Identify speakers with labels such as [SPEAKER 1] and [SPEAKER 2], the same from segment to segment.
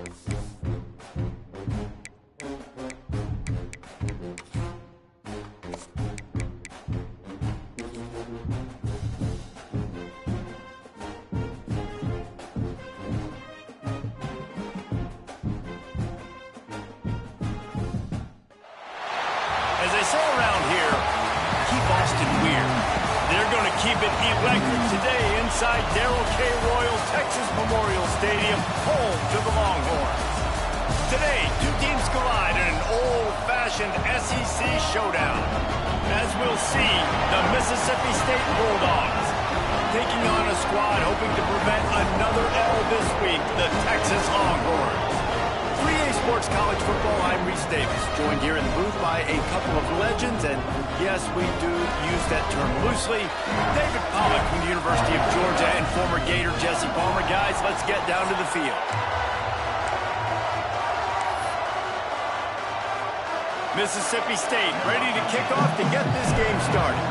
[SPEAKER 1] As they say around here, keep Austin weird. They're going to keep it electric today inside Darrell K. Royal Texas Memorial Stadium, home to the Longhorns. Today, two teams collide in an old-fashioned SEC showdown. As we'll see, the Mississippi State Bulldogs taking on a squad hoping to prevent another L this week, the Texas Longhorns. 3A Sports College Football, I'm Reese Davis, joined here in the booth by a couple of legends, and yes, we do use that term loosely. David Pollack from the University of Georgia and former Gator Jesse Palmer. Guys, let's get down to the field. Mississippi State ready to kick off to get this game started.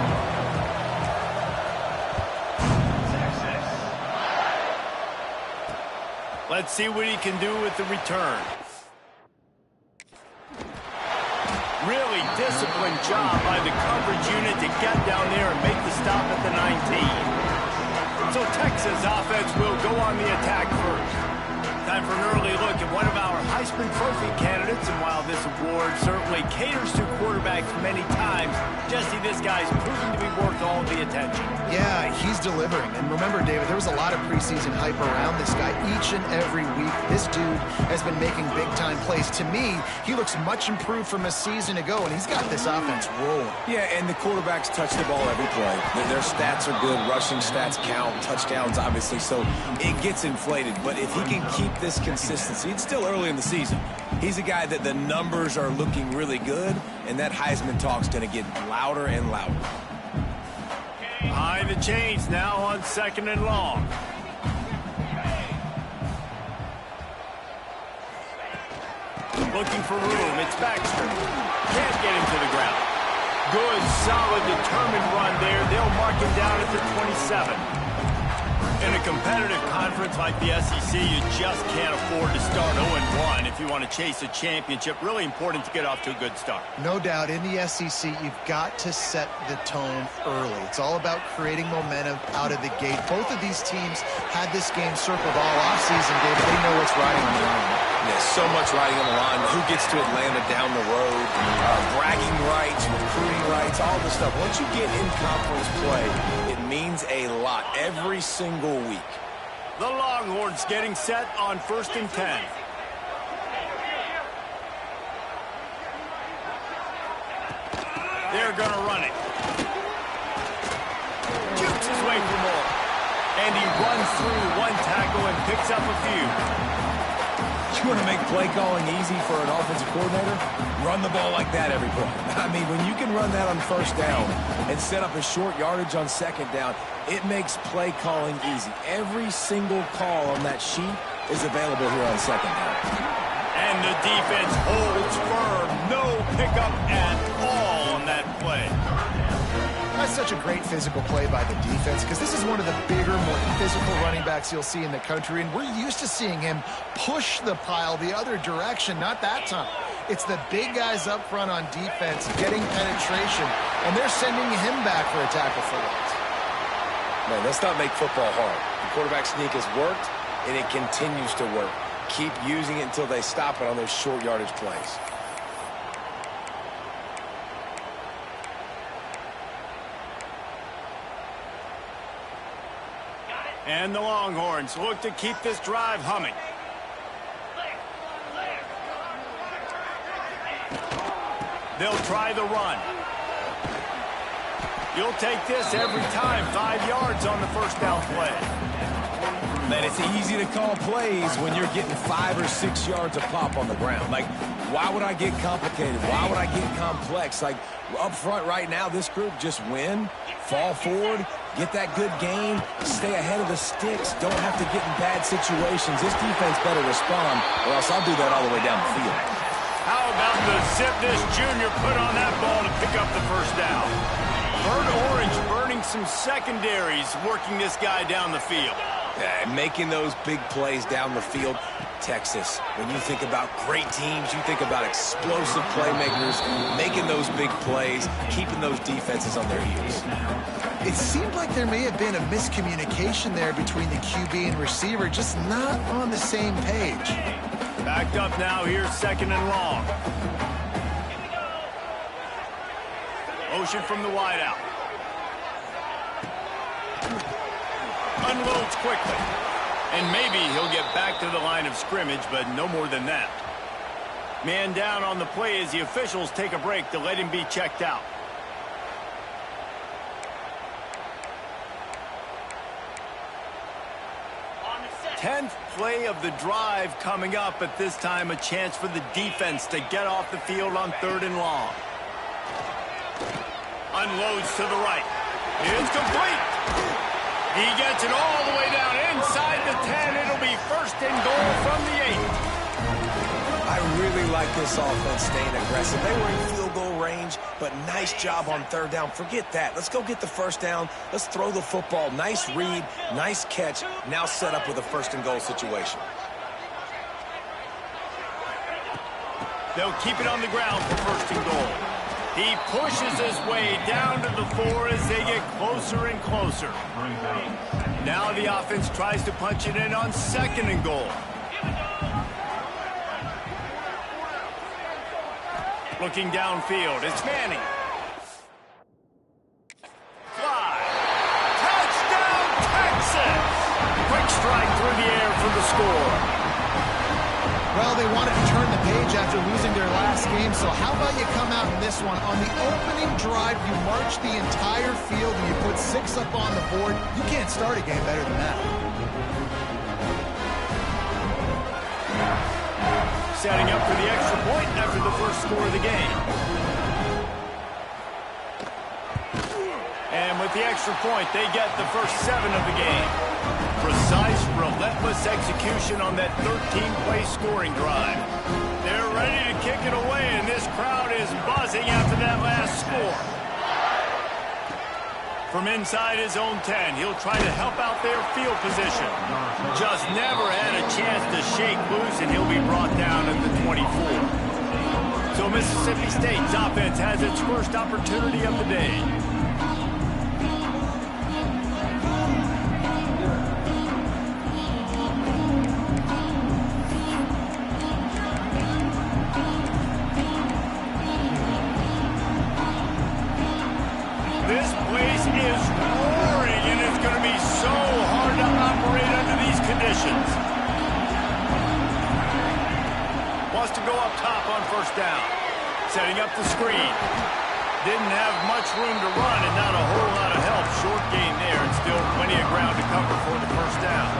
[SPEAKER 1] Let's see what he can do with the return. Really disciplined job by the coverage unit to get down there and make the stop at the 19. So Texas offense will go on the attack first. Time for an early look at one of our Heisman Trophy candidates, and while this award certainly caters to quarterbacks many times, Jesse, this guy's proven to be worth all the attention.
[SPEAKER 2] Yeah, he's delivering. And remember, David, there was a lot of preseason hype around this guy each and every week. This dude has been making big-time plays. To me, he looks much improved from a season ago, and he's got this offense rolling.
[SPEAKER 3] Yeah, and the quarterbacks touch the ball every play. Their stats are good. Rushing stats count. Touchdowns, obviously, so it gets inflated. But if he can keep this consistency, it's still early in the season. He's a guy that the numbers are looking really good, and that Heisman talk's going to get louder and louder.
[SPEAKER 1] Behind the chains now on 2nd and long. Looking for room. It's Baxter. Can't get him to the ground. Good, solid, determined run there. They'll mark him down at the 27. In a competitive conference like the SEC, you just can't afford to start 0-1 if you want to chase a championship. Really important to get off to a good start.
[SPEAKER 2] No doubt, in the SEC, you've got to set the tone early. It's all about creating momentum out of the gate. Both of these teams had this game circled all offseason, David. They know what's riding on the line.
[SPEAKER 3] Yeah, so much riding on the line. Who gets to Atlanta down the road? Bragging rights, recruiting rights, all this stuff. Once you get in conference play, it means a lot every single week.
[SPEAKER 1] The Longhorns getting set on 1st and 10. They're going to run it. Jukes his way for more. And he runs through one tackle and picks up a few.
[SPEAKER 3] You want to make play calling easy for an offensive coordinator? Run the ball like that every play. I mean, when you can run that on 1st down and set up a short yardage on 2nd down, it makes play calling easy. Every single call on that sheet is available here on 2nd down.
[SPEAKER 1] And the defense holds firm. No pickup at all on that play.
[SPEAKER 2] That's such a great physical play by the defense, because this is one of the bigger, more physical running backs you'll see in the country, and we're used to seeing him push the pile the other direction. Not that time. It's the big guys up front on defense getting penetration, and they're sending him back for a tackle for loss.
[SPEAKER 3] Man, let's not make football hard. The quarterback sneak has worked, and it continues to work. Keep using it until they stop it on those short yardage plays.
[SPEAKER 1] And the Longhorns look to keep this drive humming. They'll try the run. You'll take this every time. 5 yards on the 1st down play.
[SPEAKER 3] Man, it's easy to call plays when you're getting 5 or 6 yards of pop on the ground. Like, why would I get complicated? Why would I get complex? Like, up front right now, this group just win, fall forward, get that good game, stay ahead of the sticks, don't have to get in bad situations. This defense better respond, or else I'll do that all the way down the field.
[SPEAKER 1] How about the zip this junior put on that ball to pick up the 1st down? Burnt Orange burning some secondaries, working this guy down the field.
[SPEAKER 3] Yeah, and making those big plays down the field. Texas, when you think about great teams, you think about explosive playmakers, making those big plays, keeping those defenses on their heels.
[SPEAKER 2] It seemed like there may have been a miscommunication there between the QB and receiver, just not on the same page.
[SPEAKER 1] Backed up now, here's 2nd and long. Motion from the wideout. Unloads quickly. And maybe he'll get back to the line of scrimmage, but no more than that. Man down on the play as the officials take a break to let him be checked out. On the 10th play of the drive coming up, at this time a chance for the defense to get off the field on 3rd and long. Unloads to the right. It's complete. He gets it all the way down inside the 10. It'll be 1st and goal from the 8.
[SPEAKER 3] I really like this offense staying aggressive. They were in field goal range, but nice job on 3rd down. Forget that. Let's go get the 1st down. Let's throw the football. Nice read, nice catch. Now set up with a 1st and goal situation.
[SPEAKER 1] They'll keep it on the ground for 1st and goal. He pushes his way down to the 4 as they get closer and closer. Now the offense tries to punch it in on 2nd and goal. Looking downfield, it's Manning. Fly. Touchdown, Texas! Quick strike through the air for the score.
[SPEAKER 2] Well, they wanted to turn the page after losing their last game, so how about you come out in this one? On the opening drive, you march the entire field and you put 6 up on the board. You can't start a game better than that.
[SPEAKER 1] Setting up for the extra point after the first score of the game. And with the extra point, they get the first 7 of the game. Precise, relentless execution on that 13-play scoring drive. They're ready to kick it away, and this crowd is buzzing after that last score. From inside his own 10, he'll try to help out their field position. Just never had a chance to shake loose, and he'll be brought down at the 24. So Mississippi State's offense has its first opportunity of the day. This place is roaring, and it's going to be so hard to operate under these conditions. Wants to go up top on 1st down. Setting up the screen. Didn't have much room to run and not a whole lot of help. Short gain there and still plenty of ground to cover for the 1st down.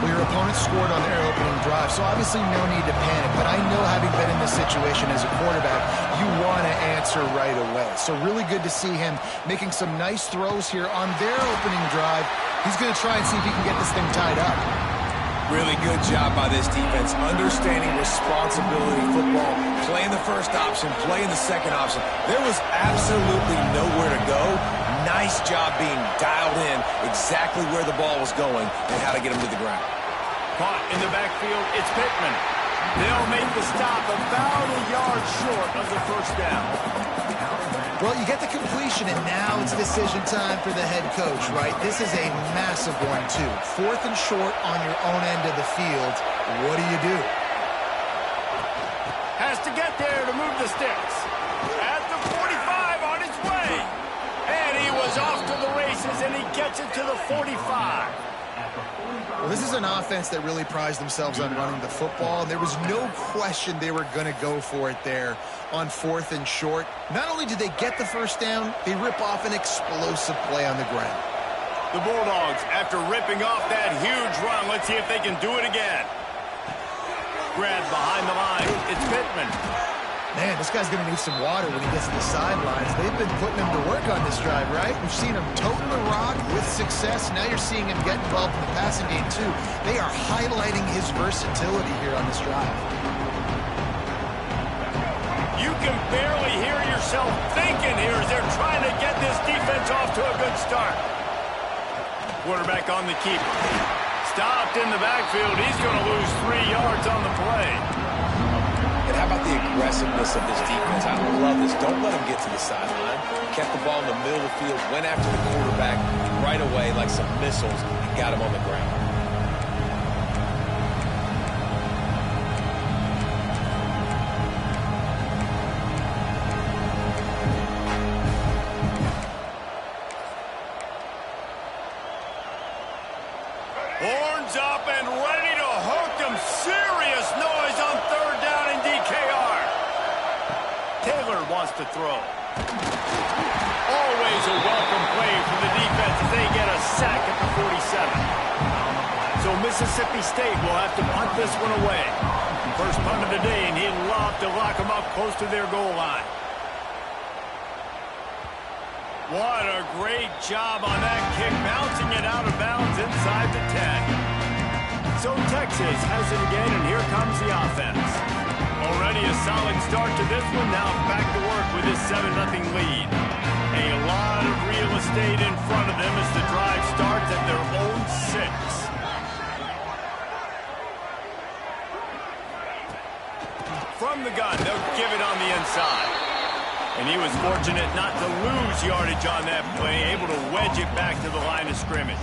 [SPEAKER 2] Well, your opponent scored on their opening drive, so obviously no need to panic. But I know, having been in this situation as a quarterback, you want to answer right away. So really good to see him making some nice throws here on their opening drive. He's going to try and see if he can get this thing tied up.
[SPEAKER 3] Really good job by this defense, understanding responsibility football, playing the 1st option, playing the 2nd option. There was absolutely nowhere to go. Nice job being dialed in exactly where the ball was going and how to get him to the ground.
[SPEAKER 1] Caught in the backfield, it's Pittman. They'll make the stop about a yard short of the 1st down.
[SPEAKER 2] Well, you get the completion, and now it's decision time for the head coach, right? This is a massive one, too. 4th and short on your own end of the field. What do?
[SPEAKER 1] Has to get there to move the sticks. At the 45 on its way. And he was off to the races, and he gets it to the 45.
[SPEAKER 2] Well, this is an offense that really prides themselves on running the football, and there was no question they were going to go for it there on 4th and short. Not only did they get the 1st down, they rip off an explosive play on the ground.
[SPEAKER 1] The Bulldogs, after ripping off that huge run, let's see if they can do it again. Grabbed behind the line, it's Pittman.
[SPEAKER 2] Man, this guy's going to need some water when he gets to the sidelines. They've been putting him to work on this drive, right? We've seen him toting the rock with success. Now you're seeing him get involved in the passing game, too. They are highlighting his versatility here on this drive.
[SPEAKER 1] You can barely hear yourself thinking here as they're trying to get this defense off to a good start. Quarterback on the keeper. Stopped in the backfield. He's going to lose 3 yards on the play.
[SPEAKER 3] And how about the aggressiveness of this defense? I love this. Don't let him get to the sideline. Kept the ball in the middle of the field, went after the quarterback right away like some missiles, and got him on the ground.
[SPEAKER 1] Horns up and ready to hook them. Serious noise on 3rd down in DKR. Taylor wants to throw. Always a welcome play for the defense as they get a sack at the 47. So Mississippi State will have to punt this one away. First punt of the day, and he'd love to lock them up close to their goal line. What a great job on that kick, bouncing it out of bounds inside the 10. So Texas has it again, and here comes the offense. Already a solid start to this one, now back to work with this 7-0 lead. A lot of real estate in front of them as the drive starts at their own 6. From the gun, they'll give it on the inside. And he was fortunate not to lose yardage on that play, able to wedge it back to the line of scrimmage.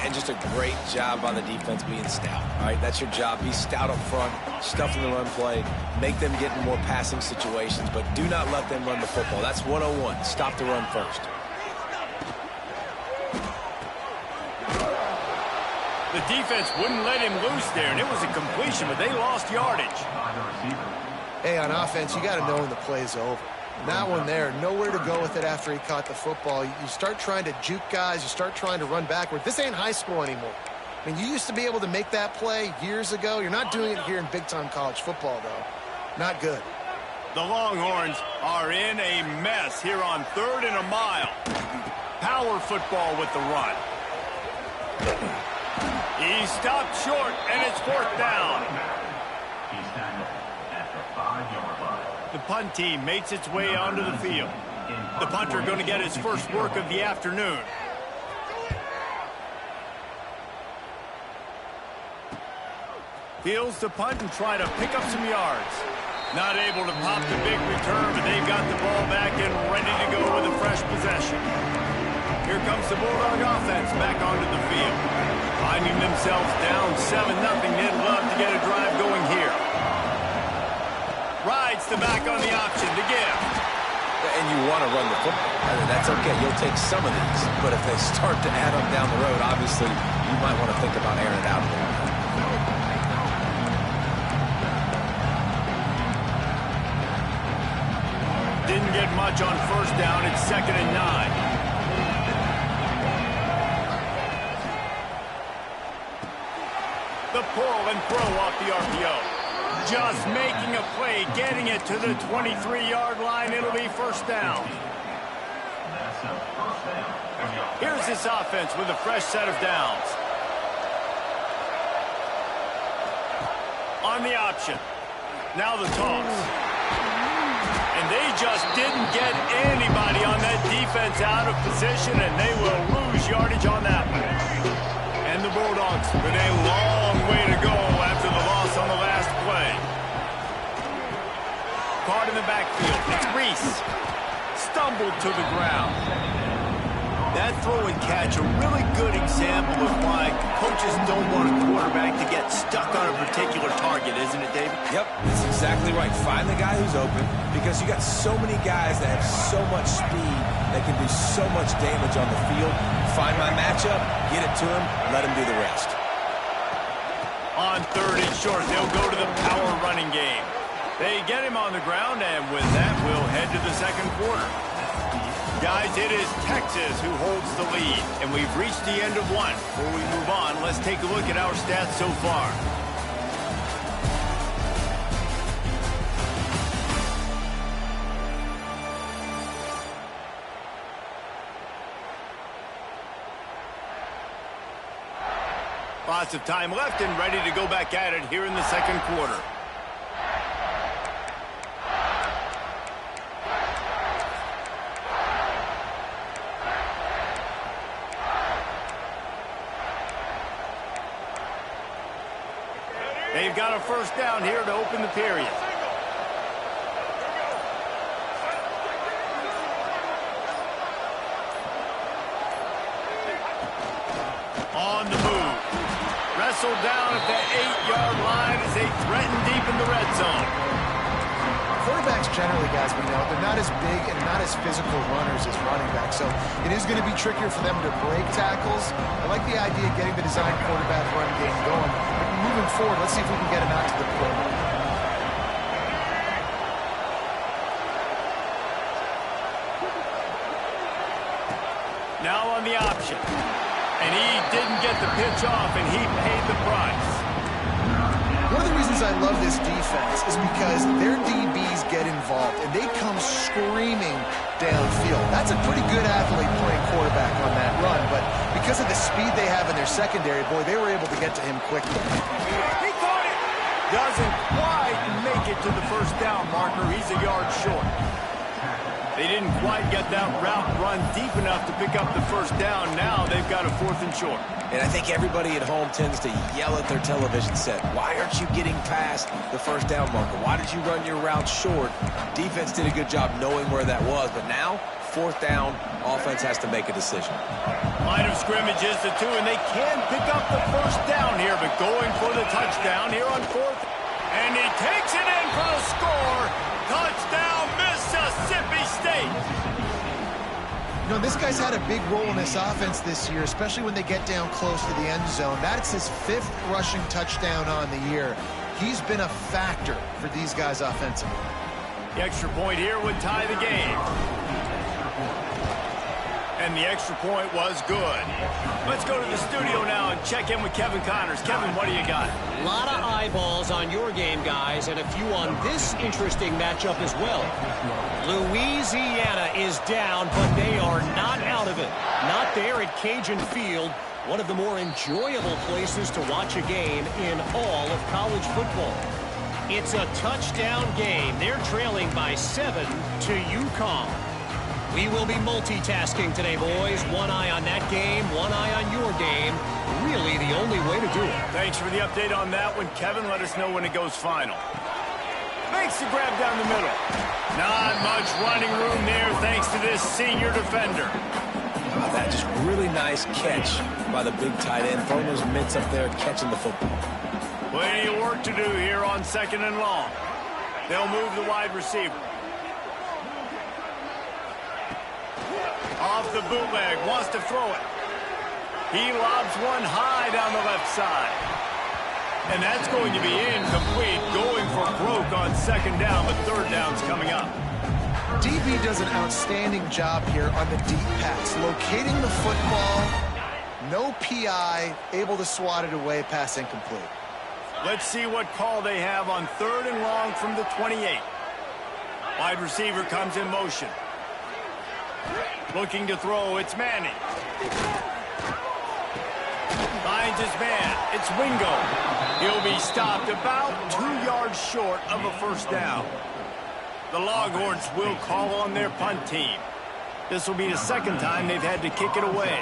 [SPEAKER 3] And just a great job by the defense being stout. All right, that's your job. Be stout up front, stuff in the run play, make them get in more passing situations, but do not let them run the football. That's 101. Stop the run first.
[SPEAKER 1] The defense wouldn't let him loose there, and it was a completion, but they lost yardage.
[SPEAKER 2] Hey, on offense, you got to know when the play's over. And that one there, nowhere to go with it after he caught the football. You start trying to juke guys. You start trying to run backward. This ain't high school anymore. I mean, you used to be able to make that play years ago. You're not doing it here in big-time college football, though. Not good.
[SPEAKER 1] The Longhorns are in a mess here on 3rd and a mile. Power football with the run. He stopped short, and it's 4th down. The punt team makes its way onto the field. The punter going to get his first work of the afternoon. Fields the punt and try to pick up some yards. Not able to pop the big return, but they've got the ball back and ready to go with a fresh possession. Here comes the Bulldog offense back onto the field. Finding themselves down 7-0, they'd love to get a drive going here. Rides the back on the option to give.
[SPEAKER 3] And you want to run the football. I mean, that's okay. You'll take some of these. But if they start to add up down the road, obviously, you might want to think about airing it out a little bit.
[SPEAKER 1] Didn't get much on 1st down. It's 2nd and 9. The pull and throw off the RPO. Just making a play, getting it to the 23-yard line. It'll be 1st down. Here's this offense with a fresh set of downs. On the option. Now the toss. And they just didn't get anybody on that defense out of position, and they will lose yardage on that one. And the Bulldogs with a long way to go after the loss on the last play. Caught in the backfield. It's Reese. Stumbled to the ground. That throw and catch, a really good example of why coaches don't want a quarterback to get stuck on a particular target, isn't it, David?
[SPEAKER 3] Yep, that's exactly right. Find the guy who's open, because you got so many guys that have so much speed that can do so much damage on the field. Find my matchup, get it to him, let him do the rest.
[SPEAKER 1] On 3rd and short, they'll go to the power running game. They get him on the ground, and with that, we'll head to the 2nd quarter. Guys, it is Texas who holds the lead, and we've reached the end of one. Before we move on, let's take a look at our stats so far. Lots of time left and ready to go back at it here in the 2nd quarter. they've got a first down here to open the period. On the move. Wrestled down at the 8-yard line as they threaten deep in the red zone.
[SPEAKER 2] Quarterbacks generally, guys, we know, they're not as big and not as physical runners as running backs, so it is going to be trickier for them to break tackles. I like the idea of getting the design quarterback run game going, but moving forward, let's see if we can get him out to the perimeter.
[SPEAKER 1] Now on the option. And he didn't get the pitch off, and he paid the price.
[SPEAKER 2] One of the reasons I love this defense is because their DBs get involved, and they come screaming downfield. That's a pretty good athlete playing quarterback on that run, but because of the speed they have in their secondary, boy, they were able to get to him quickly.
[SPEAKER 1] He caught it. Doesn't quite make it to the first down marker. He's a yard short. They didn't quite get that route run deep enough to pick up the first down. Now they've got a 4th and short.
[SPEAKER 3] And I think everybody at home tends to yell at their television set, why aren't you getting past the first down marker? Why did you run your route short? Defense did a good job knowing where that was, but now, 4th down, offense has to make a decision.
[SPEAKER 1] Line of scrimmage is the 2, and they can pick up the first down here, but going for the touchdown here on 4th. And he takes it in for the score. Touchdown, Mississippi State.
[SPEAKER 2] You know, this guy's had a big role in this offense this year, especially when they get down close to the end zone. That's his 5th rushing touchdown on the year. He's been a factor for these guys offensively.
[SPEAKER 1] The extra point here would tie the game. And the extra point was good. Let's go to the studio now and check in with Kevin Connors. Kevin, what do you got?
[SPEAKER 4] A lot of eyeballs on your game, guys, and a few on this interesting matchup as well. Louisiana is down, but they are not out of it. Not there at Cajun Field, one of the more enjoyable places to watch a game in all of college football. It's a touchdown game. They're trailing by 7 to UConn. We will be multitasking today, boys. One eye on that game, one eye on your game. Really the only way to do it.
[SPEAKER 1] Thanks for the update on that one, Kevin. Let us know when it goes final. Makes the grab down the middle. Not much running room there thanks to this senior defender.
[SPEAKER 3] That just really nice catch by the big tight end. Throwing those mitts up there, catching the football.
[SPEAKER 1] Plenty of work to do here on 2nd and long. They'll move the wide receiver. Off the bootleg, wants to throw it. He lobs one high down the left side. And that's going to be incomplete, going for broke on 2nd down, but 3rd down's coming up.
[SPEAKER 2] DB does an outstanding job here on the deep pass, locating the football, no PI, able to swat it away, pass incomplete.
[SPEAKER 1] Let's see what call they have on 3rd and long from the 28. Wide receiver comes in motion. Looking to throw, it's Manning. Finds his man, it's Wingo. He'll be stopped about 2 yards short of a first down. The Longhorns will call on their punt team. This will be the 2nd time they've had to kick it away.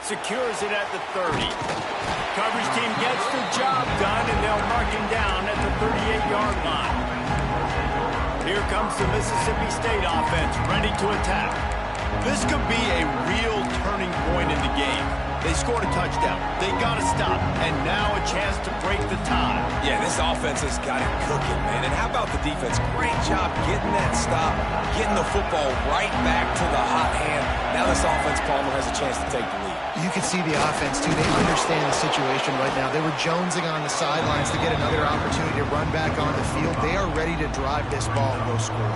[SPEAKER 1] Secures it at the 30. Coverage team gets the job done, and they'll mark him down at the 38-yard line. Here comes the Mississippi State offense, ready to attack. This could be a real turning point in the game. They scored a touchdown. They got to stop, and now a chance to break the tie.
[SPEAKER 3] Yeah, this offense has got it cooking, man. And how about the defense? Great job getting that stop, getting the football right back to the hot hand. Now this offense, Palmer, has a chance to take the lead.
[SPEAKER 2] You can see the offense, too. They understand the situation right now. They were jonesing on the sidelines to get another opportunity to run back on the field. They are ready to drive this ball and go score.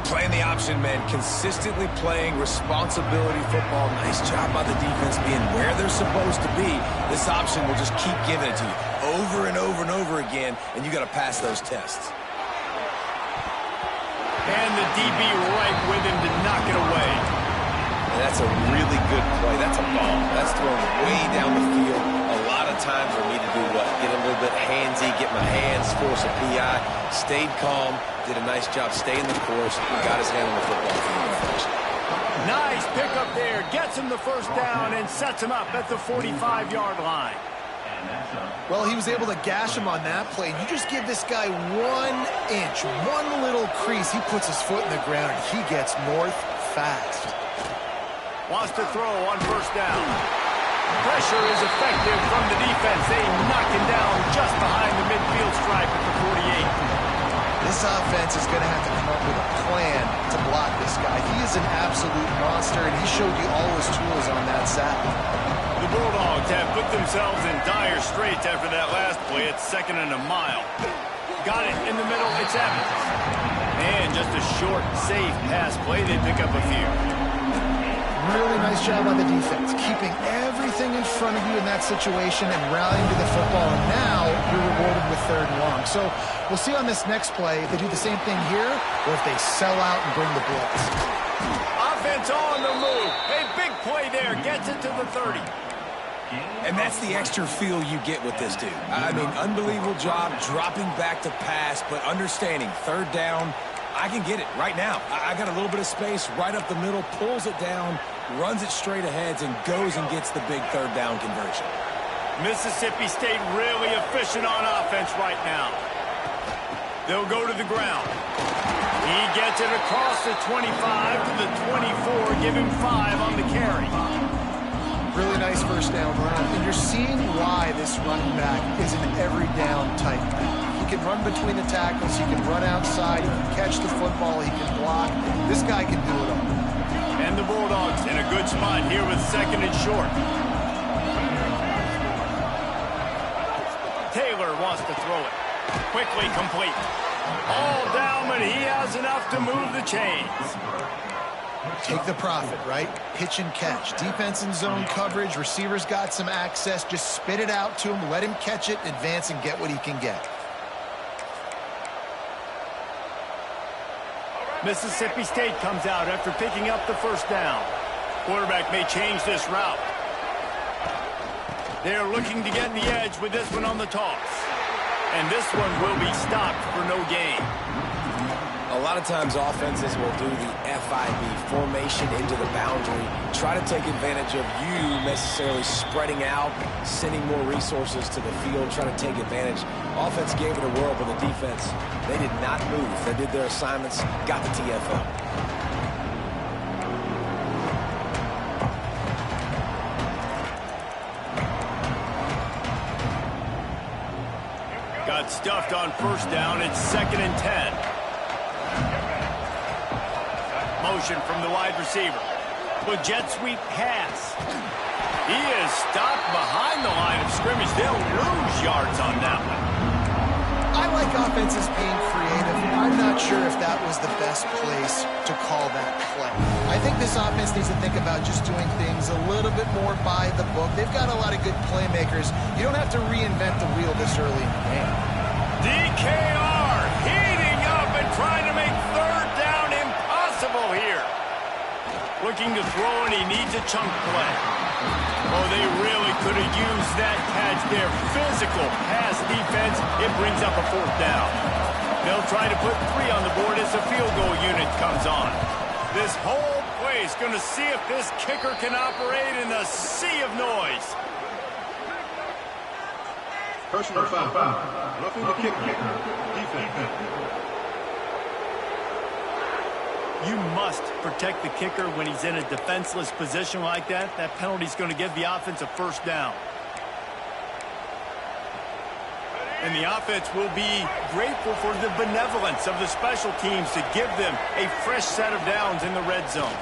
[SPEAKER 3] Playing the option, man. Consistently playing responsibility football. Nice job by the defense being where they're supposed to be. This option will just keep giving it to you over and over and over again, and you got to pass those tests.
[SPEAKER 1] And the DB right with him to knock it away.
[SPEAKER 3] And that's a really good play. That's a bomb. That's thrown way down the field. A lot of times we need to do what? Get a little bit handsy, get my hands, force a PI. Stayed calm, did a nice job staying the course, and got his hand on the football for the defense.
[SPEAKER 1] Nice pickup there. Gets him the first down and sets him up at the 45-yard line.
[SPEAKER 2] Well, he was able to gash him on that play. You just give this guy 1 inch, one little crease. He puts his foot in the ground, and he gets north fast.
[SPEAKER 1] Wants to throw on first down. Pressure is effective from the defense. They knock him down just behind the midfield stripe at the 48.
[SPEAKER 2] This offense is going to have to come up with a plan to block this guy. He is an absolute monster, and he showed you all his tools on that sack.
[SPEAKER 1] The Bulldogs have put themselves in dire straits after that last play. It's 2nd and a mile. Got it in the middle. It's Evans. And just a short, safe pass play. They pick up a few.
[SPEAKER 2] Really nice job on the defense, keeping everything in front of you in that situation and rallying to the football. And now you're rewarded with 3rd and long. So we'll see on this next play if they do the same thing here or if they sell out and bring the blitz.
[SPEAKER 1] Offense on the move. A big play there. Gets it to the 30.
[SPEAKER 3] And that's the extra feel you get with this dude. I mean, unbelievable job dropping back to pass, but understanding 3rd down, I can get it right now. I got a little bit of space right up the middle, pulls it down, runs it straight ahead, and goes and gets the big 3rd down conversion.
[SPEAKER 1] Mississippi State really efficient on offense right now. They'll go to the ground. He gets it across the 25 to the 24, give him 5 on the carry.
[SPEAKER 2] Really nice first down run. And you're seeing why this running back is an every down type back. He can run between the tackles. He can run outside. He can catch the football. He can block. This guy can do it all.
[SPEAKER 1] And the Bulldogs in a good spot here with 2nd and short. Taylor wants to throw it. Quickly complete. All down, but he has enough to move the chains.
[SPEAKER 2] Take the profit, right? Pitch and catch. Defense in zone coverage. Receivers got some access. Just spit it out to him. Let him catch it, advance, and get what he can get.
[SPEAKER 1] Mississippi State comes out after picking up the first down. Quarterback may change this route. They're looking to get the edge with this one on the toss. And this one will be stopped for no gain.
[SPEAKER 3] A lot of times offenses will do the FIB, formation into the boundary, try to take advantage of you necessarily spreading out, sending more resources to the field, trying to take advantage. Offense gave it a whirl, but the defense, they did not move. They did their assignments, got the TFL.
[SPEAKER 1] Got stuffed on first down. It's 2nd and 10. Motion from the wide receiver. With jet sweep pass. He is stopped behind the line of scrimmage. They'll lose yards on that one.
[SPEAKER 2] I like offenses being creative. I'm not sure if that was the best place to call that play. I think this offense needs to think about just doing things a little bit more by the book. They've got a lot of good playmakers. You don't have to reinvent the wheel this early in the game.
[SPEAKER 1] DKR heating up and trying to make 3rd down impossible here. Looking to throw, and he needs a chunk play. Oh, they really could have used that catch there. Physical pass defense. It brings up a 4th down. They'll try to put 3 on the board as the field goal unit comes on. This whole play is going to see if this kicker can operate in a sea of noise.
[SPEAKER 5] Personal foul. Roughing the kicker. Defense.
[SPEAKER 1] You must protect the kicker when he's in a defenseless position like that. That penalty is going to give the offense a 1st down. And the offense will be grateful for the benevolence of the special teams to give them a fresh set of downs in the red zone.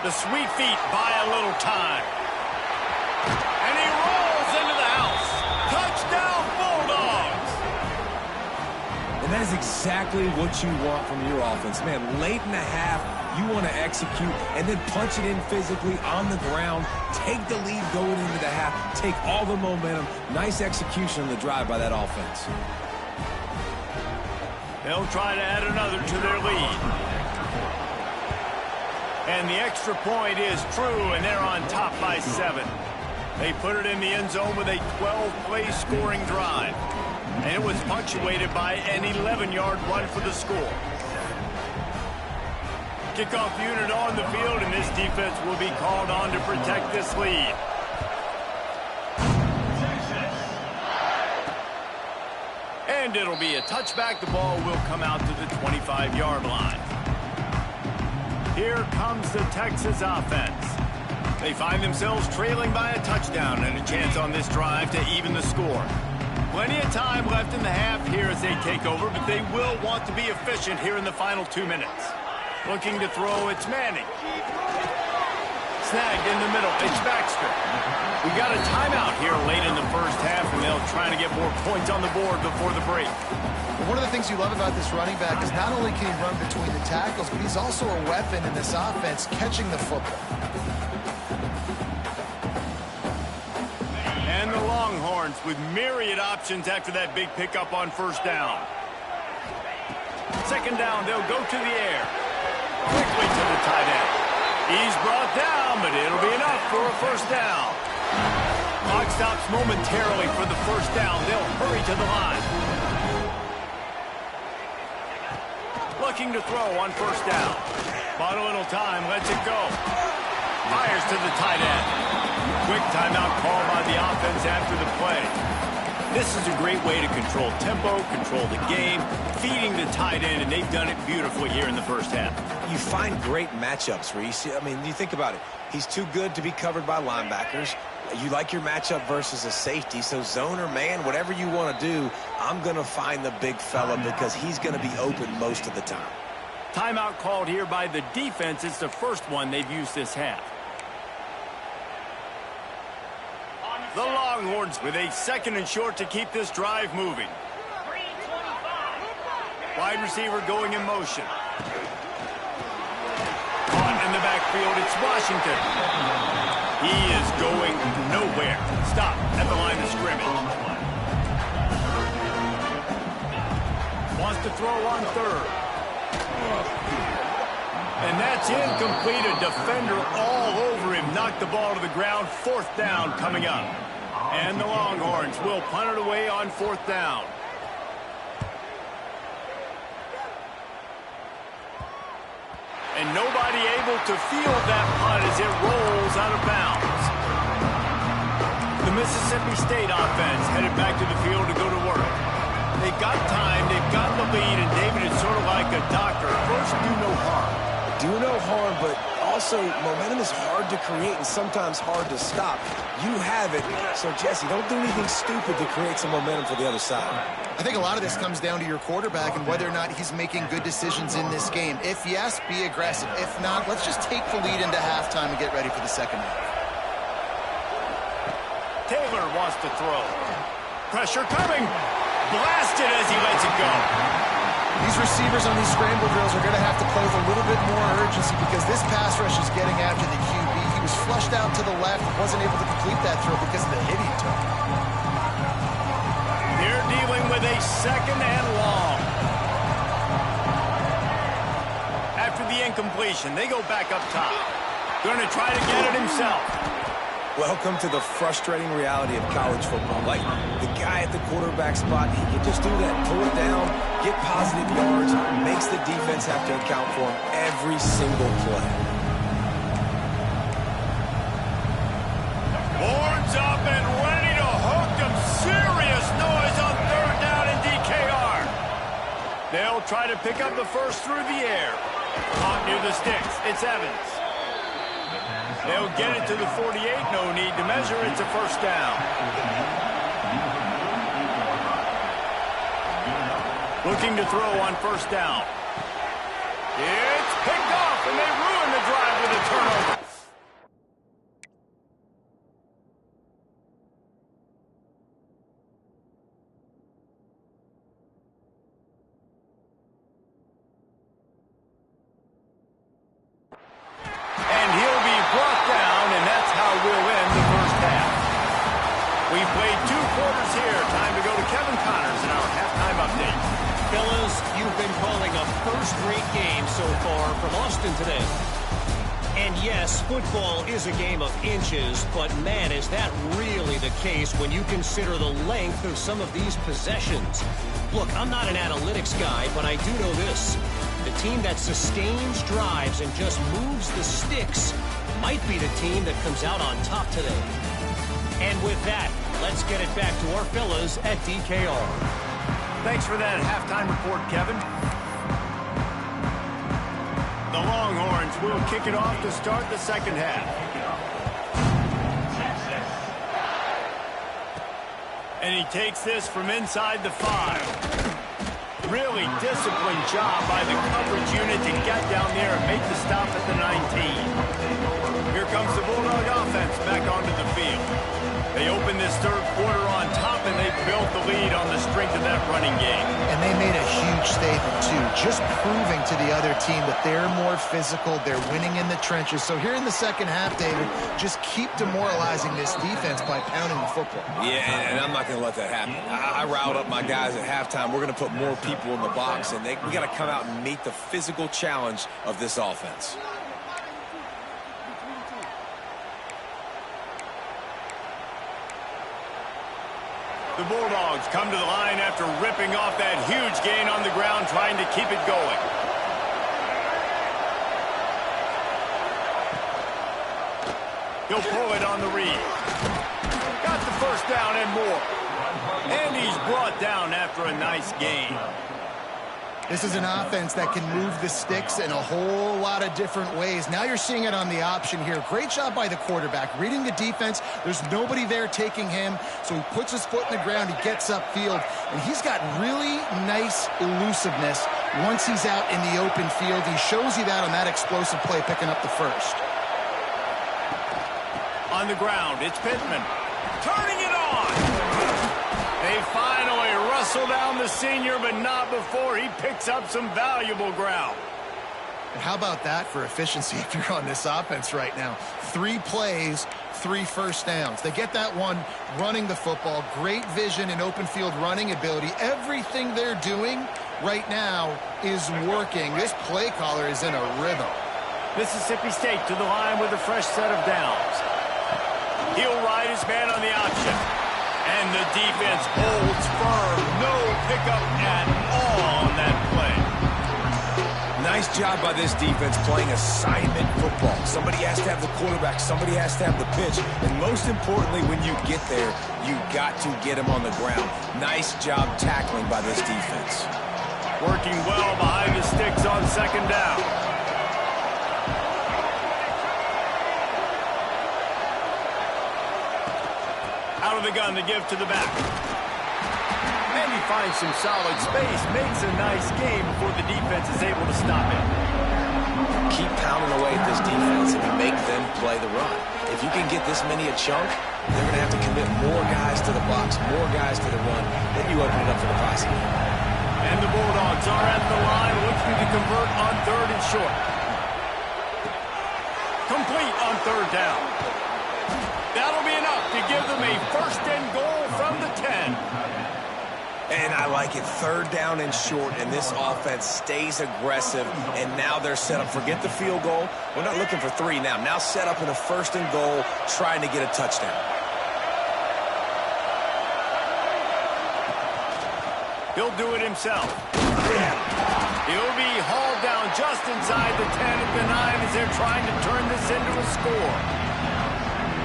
[SPEAKER 1] The sweet feet buy a little time. And he rolls into the house. Touchdown, Bulldogs!
[SPEAKER 3] And that is exactly what you want from your offense. Man, late in the half, you want to execute and then punch it in physically on the ground. Take the lead going into the half. Take all the momentum. Nice execution on the drive by that offense.
[SPEAKER 1] They'll try to add another to their lead. And the extra point is true, and they're on top by 7. They put it in the end zone with a 12-play scoring drive. And it was punctuated by an 11-yard run for the score. Kickoff unit on the field, and this defense will be called on to protect this lead. And it'll be a touchback. The ball will come out to the 25-yard line. Here comes the Texas offense. They find themselves trailing by a touchdown and a chance on this drive to even the score. Plenty of time left in the half here as they take over, but they will want to be efficient here in the final 2 minutes. Looking to throw, it's Manning. Snagged in the middle, it's Baxter. We got a timeout here late in the first half, and they'll try to get more points on the board before the break.
[SPEAKER 2] One of the things you love about this running back is not only can he run between the tackles, but he's also a weapon in this offense, catching the football.
[SPEAKER 1] And the Longhorns with myriad options after that big pickup on first down. Second down, they'll go to the air. Quickly to the tight end. He's brought down, but it'll be enough for a first down. Clock stops momentarily for the first down. They'll hurry to the line. Looking to throw on first down. Bought a little time, lets it go. Fires to the tight end. Quick timeout call by the offense after the play. This is a great way to control tempo, control the game, feeding the tight end, and they've done it beautifully here in the first half.
[SPEAKER 3] You find great matchups, Reese. I mean, you think about it. He's too good to be covered by linebackers. You like your matchup versus a safety, so zone or man, whatever you want to do, I'm going to find the big fella because he's going to be open most of the time.
[SPEAKER 1] Timeout called here by the defense. It's the first one they've used this half. The Longhorns with a second and short to keep this drive moving. Wide receiver going in motion. Caught in the backfield, it's Washington. He is going nowhere. Stop at the line of scrimmage. Wants to throw on third. And that's incomplete. A defender all over him. Knocked the ball to the ground. Fourth down coming up. And the Longhorns will punt it away on fourth down. And nobody able to field that punt as it rolls out of bounds. The Mississippi State offense headed back to the field to go to work. They've got time, they've got the lead, and David is sort of like a doctor. First, do no harm.
[SPEAKER 3] Do no harm, but also momentum is hard to create and sometimes hard to stop. You have it, so Jesse, don't do anything stupid to create some momentum for the other side.
[SPEAKER 2] I think a lot of this comes down to your quarterback and whether or not he's making good decisions in this game. If yes, be aggressive. If not, let's just take the lead into halftime and get ready for the second half.
[SPEAKER 1] Taylor wants to throw. Pressure coming. Blasted as he lets it go.
[SPEAKER 2] These receivers on these scramble drills are going to have to play with a little bit more urgency because this pass rush is getting after the QB. He was flushed out to the left, wasn't able to complete that throw because of the hit he took.
[SPEAKER 1] They're dealing with a second and long. After the incompletion, they go back up top. Going to try to get it himself.
[SPEAKER 3] Welcome to the frustrating reality of college football. Like, the guy at the quarterback spot, he can just do that. Pull it down, get positive yards, makes the defense have to account for him every single play.
[SPEAKER 1] Horns up and ready to hook them. Serious noise on third down in DKR. They'll try to pick up the first through the air. Caught near the sticks. It's Evans. They'll get it to the 48. No need to measure. It's a first down. Looking to throw on first down. It's picked off, and they ruin the drive with a turnover. And he'll be brought down, and that's how we'll end the first half. We've played 2 quarters here. Time to go to Kevin Connors in our halftime update.
[SPEAKER 4] Fellas, you've been calling a first-rate game so far from Austin today. And yes, football is a game of inches, but man, is that really the case when you consider the length of some of these possessions. Look, I'm not an analytics guy, but I do know this. The team that sustains drives and just moves the sticks might be the team that comes out on top today. And with that, let's get it back to our fellas at DKR.
[SPEAKER 1] Thanks for that halftime report, Kevin. The Longhorns will kick it off to start the second half. And he takes this from inside the 5. Really disciplined job by the coverage unit to get down there and make the stop at the 19. Here comes the Bulldog offense back onto the field. They open this third quarter on top, and they built the lead on the strength of that running game.
[SPEAKER 2] And they made a huge statement, too, just proving to the other team that they're more physical, they're winning in the trenches. So here in the second half, David, just keep demoralizing this defense by pounding the football.
[SPEAKER 3] Yeah, and I'm not going to let that happen. I riled up my guys at halftime. We're going to put more people in the box, and we got to come out and meet the physical challenge of this offense.
[SPEAKER 1] The Bulldogs come to the line after ripping off that huge gain on the ground, trying to keep it going. He'll pull it on the read. Got the first down and more. And he's brought down after a nice gain.
[SPEAKER 2] This is an offense that can move the sticks in a whole lot of different ways. Now you're seeing it on the option here. Great job by the quarterback. Reading the defense, there's nobody there taking him, so he puts his foot in the ground, he gets upfield, and he's got really nice elusiveness once he's out in the open field. He shows you that on that explosive play, picking up the first.
[SPEAKER 1] On the ground, it's Pittman. Turning it on! They finally wrestle down the senior, but not before he picks up some valuable ground.
[SPEAKER 2] And how about that for efficiency if you're on this offense right now? 3 plays, 3 first downs. They get that one running the football. Great vision and open field running ability. Everything they're doing right now is working. This play caller is in a rhythm.
[SPEAKER 1] Mississippi State to the line with a fresh set of downs. He'll ride his man on the option. And the defense holds firm. No pickup at all on that play.
[SPEAKER 3] Nice job by this defense playing assignment football. Somebody has to have the quarterback. Somebody has to have the pitch. And most importantly, when you get there, you got to get him on the ground. Nice job tackling by this defense.
[SPEAKER 1] Working well behind the sticks on second down. Out of the gun to give to the back. And he finds some solid space, makes a nice game before the defense is able to stop it.
[SPEAKER 3] Keep pounding away at this defense and make them play the run. If you can get this many a chunk, they're going to have to commit more guys to the box, more guys to the run. Then you open it up for the passing game.
[SPEAKER 1] And the Bulldogs are at the line looking to convert on 3rd and short. Complete on 3rd down. That'll be enough to give them a 1st and goal from the 10.
[SPEAKER 3] And I like it. 3rd down and short, and this offense stays aggressive. And now they're set up. Forget the field goal. We're not looking for 3 now. Now set up in a 1st and goal, trying to get a touchdown.
[SPEAKER 1] He'll do it himself. He'll be hauled down just inside the 10 at the 9 as they're trying to turn this into a score.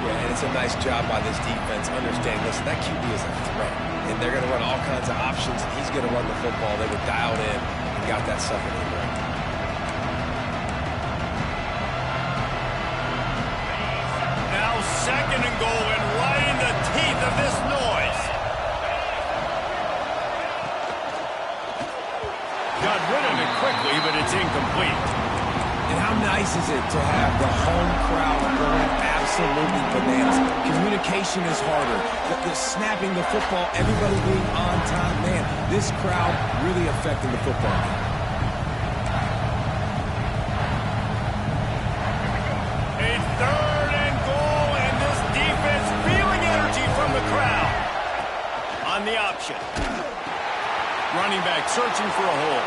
[SPEAKER 3] Yeah, and it's a nice job by this defense. Understand, listen, that QB is a threat. And they're going to run all kinds of options, and he's going to run the football. They were dialed in and got that second in there.
[SPEAKER 1] Now 2nd and goal, and right in the teeth of this noise. Got rid of it quickly, but it's incomplete.
[SPEAKER 3] And how nice is it to have the home crowd going absolutely bananas? Communication is harder. The snapping the football, everybody being on time. Man, this crowd really affecting the football game.
[SPEAKER 1] A 3rd and goal, and this defense feeling energy from the crowd. On the option. Running back searching for a hole.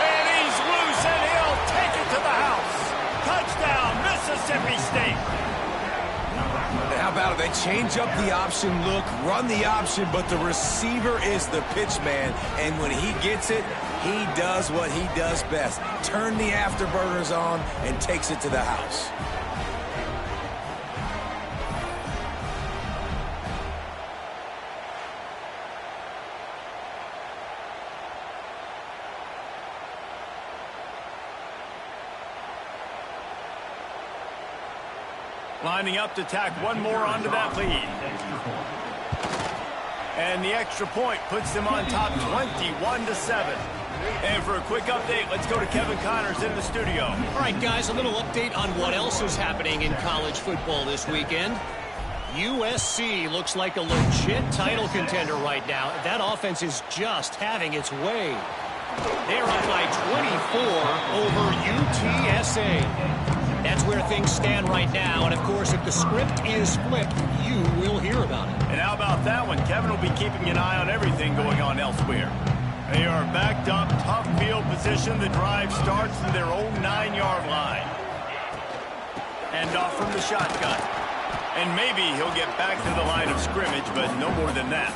[SPEAKER 1] And he's loose, and he'll take it to the house. Touchdown, Mississippi State.
[SPEAKER 3] And how about it? They change up the option look, run the option, but the receiver is the pitch man. And when he gets it, he does what he does best. Turn the afterburners on and takes it to the house.
[SPEAKER 1] Lining up to tack one more onto that lead. And the extra point puts them on top 21-7. And for a quick update, let's go to Kevin Connors in the studio.
[SPEAKER 4] All right, guys, a little update on what else is happening in college football this weekend. USC looks like a legit title contender right now. That offense is just having its way. They're up by 24 over UTSA. That's where things stand right now. And, of course, if the script is flipped, you will hear about it.
[SPEAKER 1] And how about that one? Kevin will be keeping an eye on everything going on elsewhere. They are backed up, tough field position. The drive starts from their own 9-yard line. And off from the shotgun. And maybe he'll get back to the line of scrimmage, but no more than that.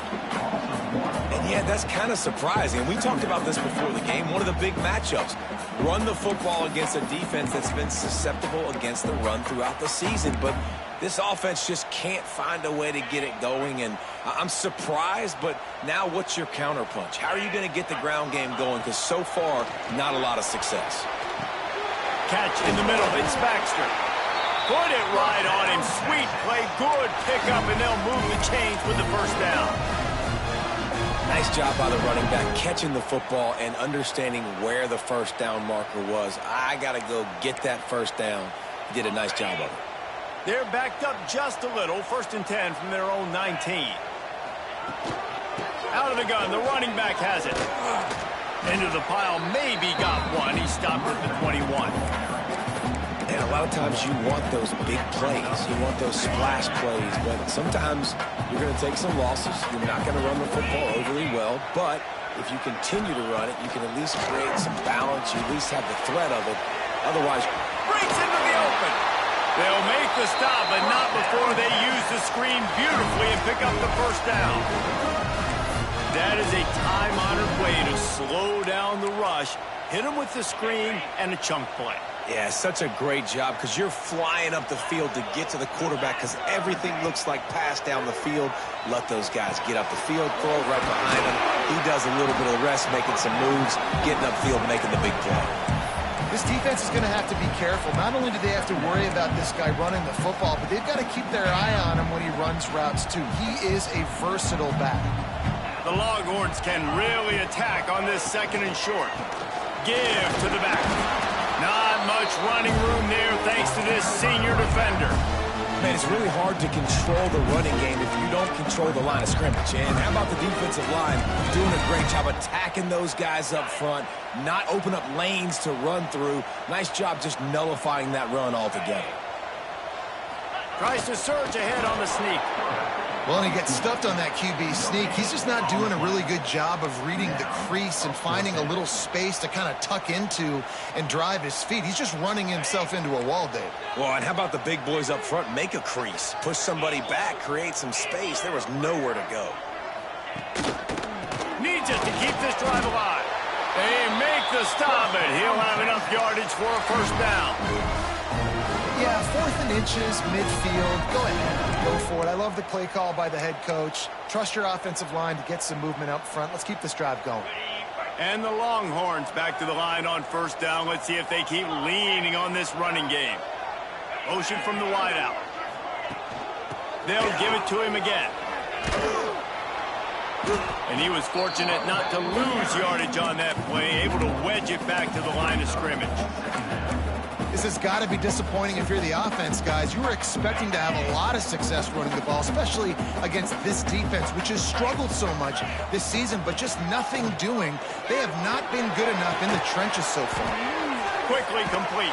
[SPEAKER 3] And, yeah, that's kind of surprising. We talked about this before the game. One of the big matchups. Run the football against a defense that's been susceptible against the run throughout the season. But this offense just can't find a way to get it going. And I'm surprised, but now what's your counterpunch? How are you going to get the ground game going? Because so far, not a lot of success.
[SPEAKER 1] Catch in the middle. It's Baxter. Put it right on him. Sweet play. Good pickup, and they'll move the chains with the first down.
[SPEAKER 3] Nice job by the running back, catching the football and understanding where the first down marker was. I got to go get that first down. He did a nice job of it.
[SPEAKER 1] They're backed up just a little. 1st and 10 from their own 19. Out of the gun. The running back has it. Into the pile. Maybe got one. He stopped at the 21.
[SPEAKER 3] And a lot of times you want those big plays. You want those splash plays. But sometimes you're going to take some losses. You're not going to run the football overly well. But if you continue to run it, you can at least create some balance. You at least have the threat of it. Otherwise,
[SPEAKER 1] breaks into the open. They'll make the stop, but not before they use the screen beautifully and pick up the first down. That is a time-honored way to slow down the rush. Hit them with the screen and a chunk play.
[SPEAKER 3] Yeah, such a great job because you're flying up the field to get to the quarterback because everything looks like pass down the field. Let those guys get up the field, throw it right behind him. He does a little bit of the rest, making some moves, getting upfield, making the big play.
[SPEAKER 2] This defense is going to have to be careful. Not only do they have to worry about this guy running the football, but they've got to keep their eye on him when he runs routes too. He is a versatile back.
[SPEAKER 1] The Longhorns can really attack on this 2nd and short. Give to the back. Not much running room there thanks to this senior defender.
[SPEAKER 3] Man, it's really hard to control the running game if you don't control the line of scrimmage. And how about the defensive line doing a great job attacking those guys up front, not open up lanes to run through. Nice job just nullifying that run altogether.
[SPEAKER 1] Tries to surge ahead on the sneak.
[SPEAKER 2] Well, and he gets stuffed on that QB sneak. He's just not doing a really good job of reading the crease and finding a little space to kind of tuck into and drive his feet. He's just running himself into a wall, Dave.
[SPEAKER 3] Well, and how about the big boys up front? Make a crease. Push somebody back. Create some space. There was nowhere to go.
[SPEAKER 1] Needs it to keep this drive alive. They make the stop, and he'll have enough yardage for a first down.
[SPEAKER 2] Yeah, 4th and inches, midfield. Go ahead. Go for it. I love the play call by the head coach. Trust your offensive line to get some movement up front. Let's keep this drive going.
[SPEAKER 1] And the Longhorns back to the line on first down. Let's see if they keep leaning on this running game. Motion from the wideout. They'll give it to him again. And he was fortunate not to lose yardage on that play, able to wedge it back to the line of scrimmage.
[SPEAKER 2] This has got to be disappointing if you're the offense, guys. You were expecting to have a lot of success running the ball, especially against this defense, which has struggled so much this season, but just nothing doing. They have not been good enough in the trenches so far.
[SPEAKER 1] Quickly complete.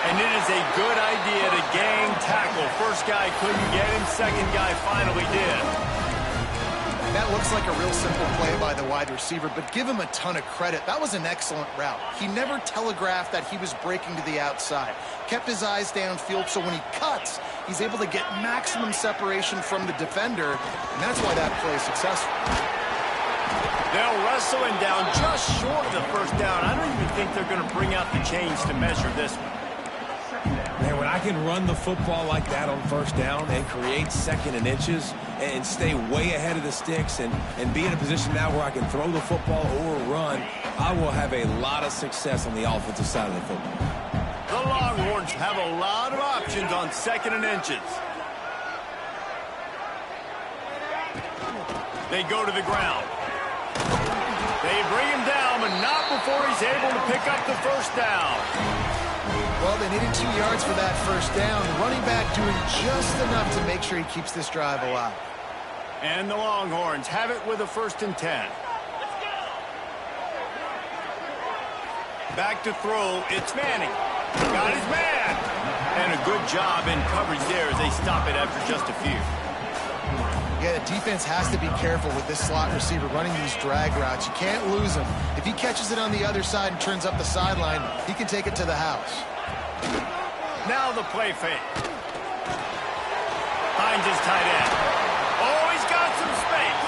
[SPEAKER 1] And it is a good idea to gang tackle. First guy couldn't get him, second guy finally did.
[SPEAKER 2] That looks like a real simple play by the wide receiver, but give him a ton of credit. That was an excellent route. He never telegraphed that he was breaking to the outside. Kept his eyes downfield, so when he cuts, he's able to get maximum separation from the defender, and that's why that play is successful.
[SPEAKER 1] They'll wrestle him down just short of the first down. I don't even think they're going to bring out the chains to measure this one.
[SPEAKER 3] Man, when I can run the football like that on first down and create second and inches and stay way ahead of the sticks and be in a position now where I can throw the football or run, I will have a lot of success on the offensive side of the football.
[SPEAKER 1] The Longhorns have a lot of options on second and inches. They go to the ground. They bring him down, but not before he's able to pick up the first down.
[SPEAKER 2] Well, they needed 2 yards for that first down. Running back doing just enough to make sure he keeps this drive alive.
[SPEAKER 1] And the Longhorns have it with a 1st and 10. Back to throw, it's Manning. Got his man. And a good job in coverage there as they stop it after just a few.
[SPEAKER 2] Yeah, the defense has to be careful with this slot receiver running these drag routes. You can't lose him. If he catches it on the other side and turns up the sideline, he can take it to the house.
[SPEAKER 1] Now the play fake. Finds his tight end. Oh, he's got some space.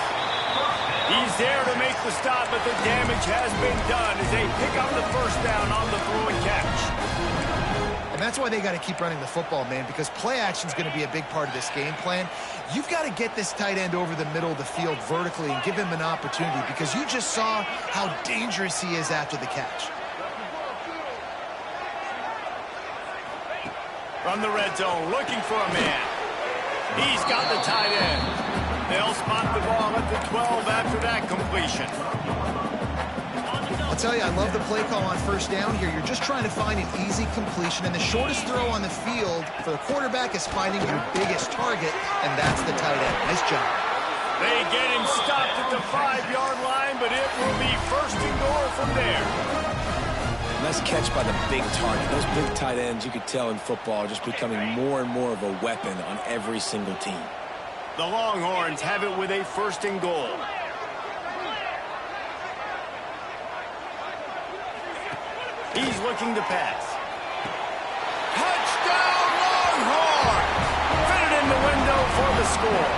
[SPEAKER 1] He's there to make the stop, but the damage has been done as they pick up the first down on the throw and catch.
[SPEAKER 2] And that's why they got to keep running the football, man, because play action is going to be a big part of this game plan. You've got to get this tight end over the middle of the field vertically and give him an opportunity because you just saw how dangerous he is after the catch.
[SPEAKER 1] From the red zone, looking for a man. He's got the tight end. They'll spot the ball at the 12 after that completion.
[SPEAKER 2] I'll tell you, I love the play call on first down here. You're just trying to find an easy completion, and the shortest throw on the field for the quarterback is finding your biggest target, and that's the tight end. Nice job.
[SPEAKER 1] They get him stopped at the 5-yard line, but it will be 1st and goal from there.
[SPEAKER 3] Nice catch by the big target. Those big tight ends, you could tell in football, are just becoming more and more of a weapon on every single team.
[SPEAKER 1] The Longhorns have it with a 1st and goal. He's looking to pass. Touchdown, Longhorn! Fit it in the window for the score.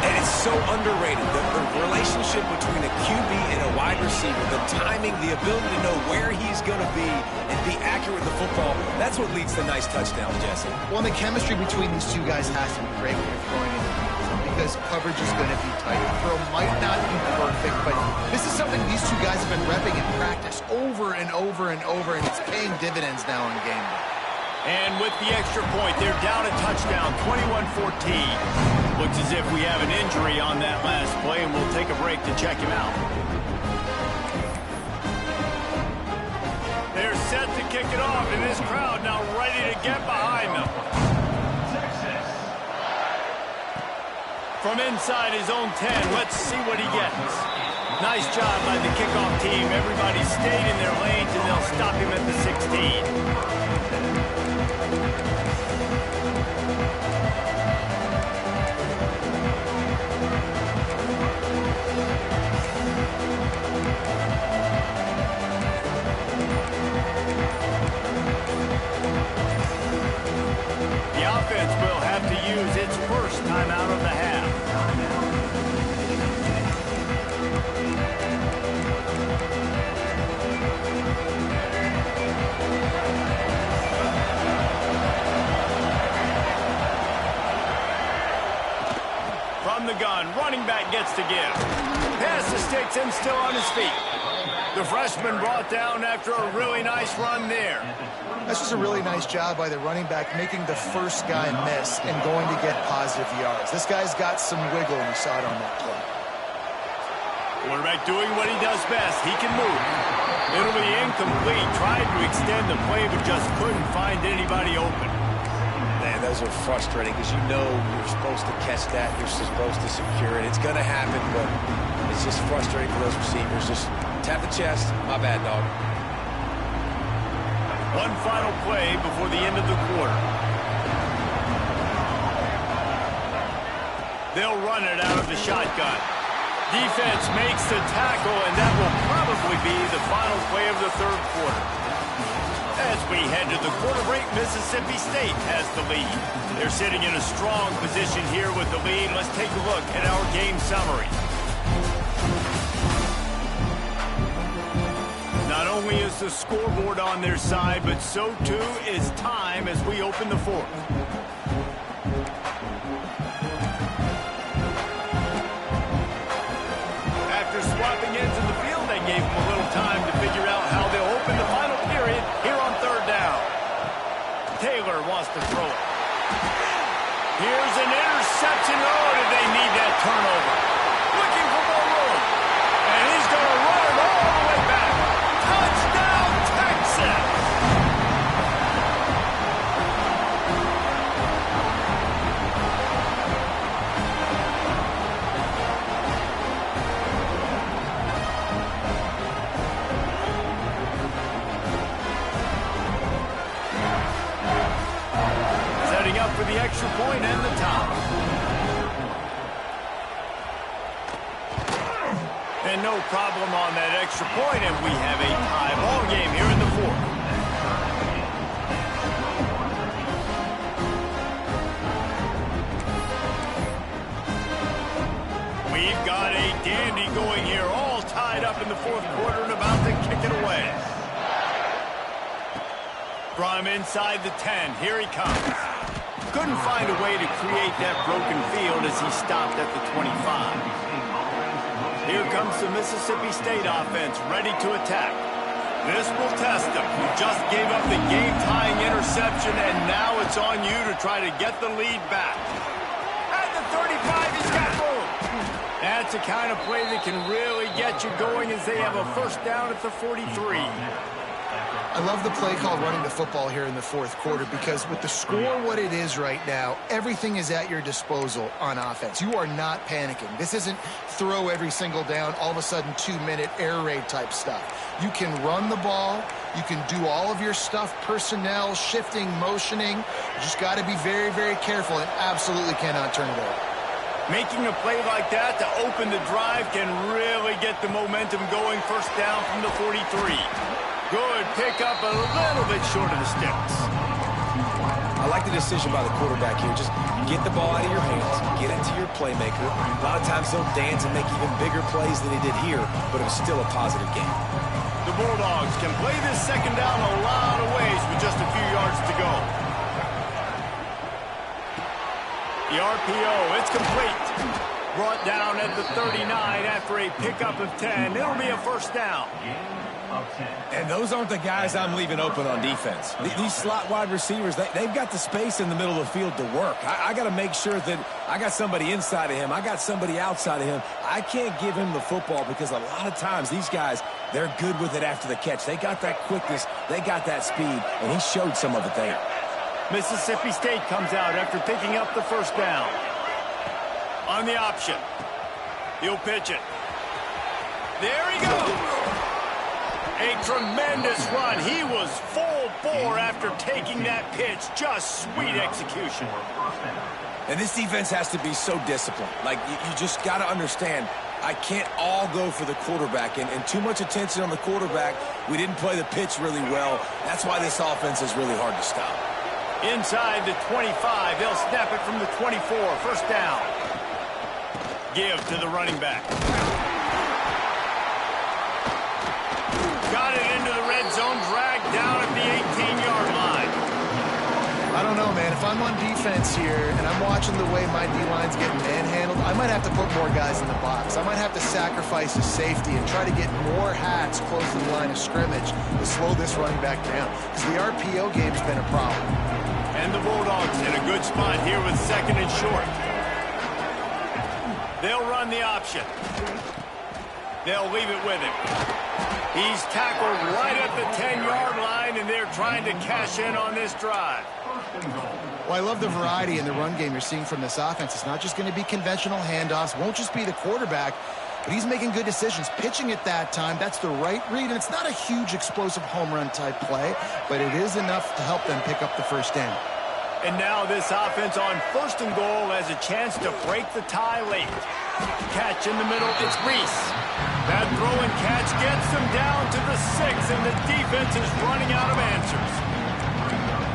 [SPEAKER 3] And it's so underrated. The relationship between a QB and a wide receiver, the timing, the ability to know where he's going to be and be accurate with the football, that's what leads to nice touchdowns, Jesse.
[SPEAKER 2] Well, the chemistry between these two guys has to be great when you're throwing into the because coverage is going to be tight. The throw might not be perfect, but this is something these two guys have been repping in practice over and over and over, and it's paying dividends now in game day.
[SPEAKER 1] And with the extra point, they're down a touchdown, 21-14. Looks as if we have an injury on that last play, and we'll take a break to check him out. They're set to kick it off, and this crowd now ready to get behind them. From inside his own 10, let's see what he gets. Nice job by the kickoff team. Everybody stayed in their lanes, and they'll stop him at the 16. The offense will have to use its first timeout of the half. From the gun, running back gets to give. Pass the sticks and still on his feet. The freshman brought down after a really nice run there.
[SPEAKER 2] This was a really nice job by the running back making the first guy miss and going to get positive yards. This guy's got some wiggle, and you saw it on that play.
[SPEAKER 1] Quarterback doing what he does best. He can move. It'll be incomplete. Tried to extend the play, but just couldn't find anybody open.
[SPEAKER 3] Man, those are frustrating because you know you're supposed to catch that. You're supposed to secure it. It's going to happen, but it's just frustrating for those receivers. Just tap the chest. My bad, dog.
[SPEAKER 1] One final play before the end of the quarter. They'll run it out of the shotgun. Defense makes the tackle, and that will probably be the final play of the third quarter. As we head to the quarter break, Mississippi State has the lead. They're sitting in a strong position here with the lead. Let's take a look at our game summary. Not only is the scoreboard on their side, but so too is time as we open the fourth. After swapping ends in the field, they gave them a little time to figure out how they'll open the final period here on third down. Taylor wants to throw it. Here's an interception. Oh, did they need that turnover? Looking for more room. And he's going to run it all the way back. Touchdown, Texas! Setting up for the extra point and the top. And no problem on that extra point, and we have a tie ball game here in the fourth. We've got a dandy going here, all tied up in the fourth quarter and about to kick it away. From inside the 10, here he comes. Couldn't find a way to create that broken field as he stopped at the 25. Here comes the Mississippi State offense, ready to attack. This will test them. You just gave up the game-tying interception, and now it's on you to try to get the lead back. At the 35, he's got room. That's the kind of play that can really get you going as they have a first down at the 43.
[SPEAKER 2] I love the play called running the football here in the fourth quarter because with the score what it is right now, everything is at your disposal on offense. You are not panicking. This isn't throw every single down, all of a sudden 2-minute air raid type stuff. You can run the ball. You can do all of your stuff, personnel, shifting, motioning. You just got to be very, very careful and absolutely cannot turn it over.
[SPEAKER 1] Making a play like that to open the drive can really get the momentum going. First down from the 43. Good pickup, a little bit short of the sticks.
[SPEAKER 3] I like the decision by the quarterback here. Just get the ball out of your hands, get it to your playmaker. A lot of times he'll dance and make even bigger plays than he did here, but it was still a positive game.
[SPEAKER 1] The Bulldogs can play this second down a lot of ways with just a few yards to go. The RPO, it's complete. Brought down at the 39 after a pickup of 10. It'll be a first down.
[SPEAKER 3] And those aren't the guys I'm leaving open on defense. These slot wide receivers, they've got the space in the middle of the field to work. I got to make sure that I got somebody inside of him. I got somebody outside of him. I can't give him the football because a lot of times these guys, they're good with it after the catch. They got that quickness. They got that speed, and he showed some of it there.
[SPEAKER 1] Mississippi State comes out after picking up the first down. On the option. He'll pitch it. There he goes. A tremendous run. He was full bore after taking that pitch. Just sweet execution.
[SPEAKER 3] And this defense has to be so disciplined. Like, you just got to understand, I can't all go for the quarterback. And too much attention on the quarterback. We didn't play the pitch really well. That's why this offense is really hard to stop.
[SPEAKER 1] Inside the 25. They'll snap it from the 24. First down. Give to the running back. Got it into the red zone, dragged down at the 18-yard line.
[SPEAKER 2] I don't know, man. If I'm on defense here and I'm watching the way my D-line's getting manhandled, I might have to put more guys in the box. I might have to sacrifice his safety and try to get more hats close to the line of scrimmage to slow this running back down because the RPO game's been a problem.
[SPEAKER 1] And the Bulldogs in a good spot here with second and short. They'll run the option. They'll leave it with him. He's tackled right at the 10-yard line, and they're trying to cash in on this drive.
[SPEAKER 2] Well, I love the variety in the run game you're seeing from this offense. It's not just going to be conventional handoffs. Won't just be the quarterback, but he's making good decisions. Pitching at that time, that's the right read, and it's not a huge explosive home run type play, but it is enough to help them pick up the first down.
[SPEAKER 1] And now this offense on 1st and goal has a chance to break the tie late. Catch in the middle, it's Reese. That throw and catch gets them down to the 6, and the defense is running out of answers.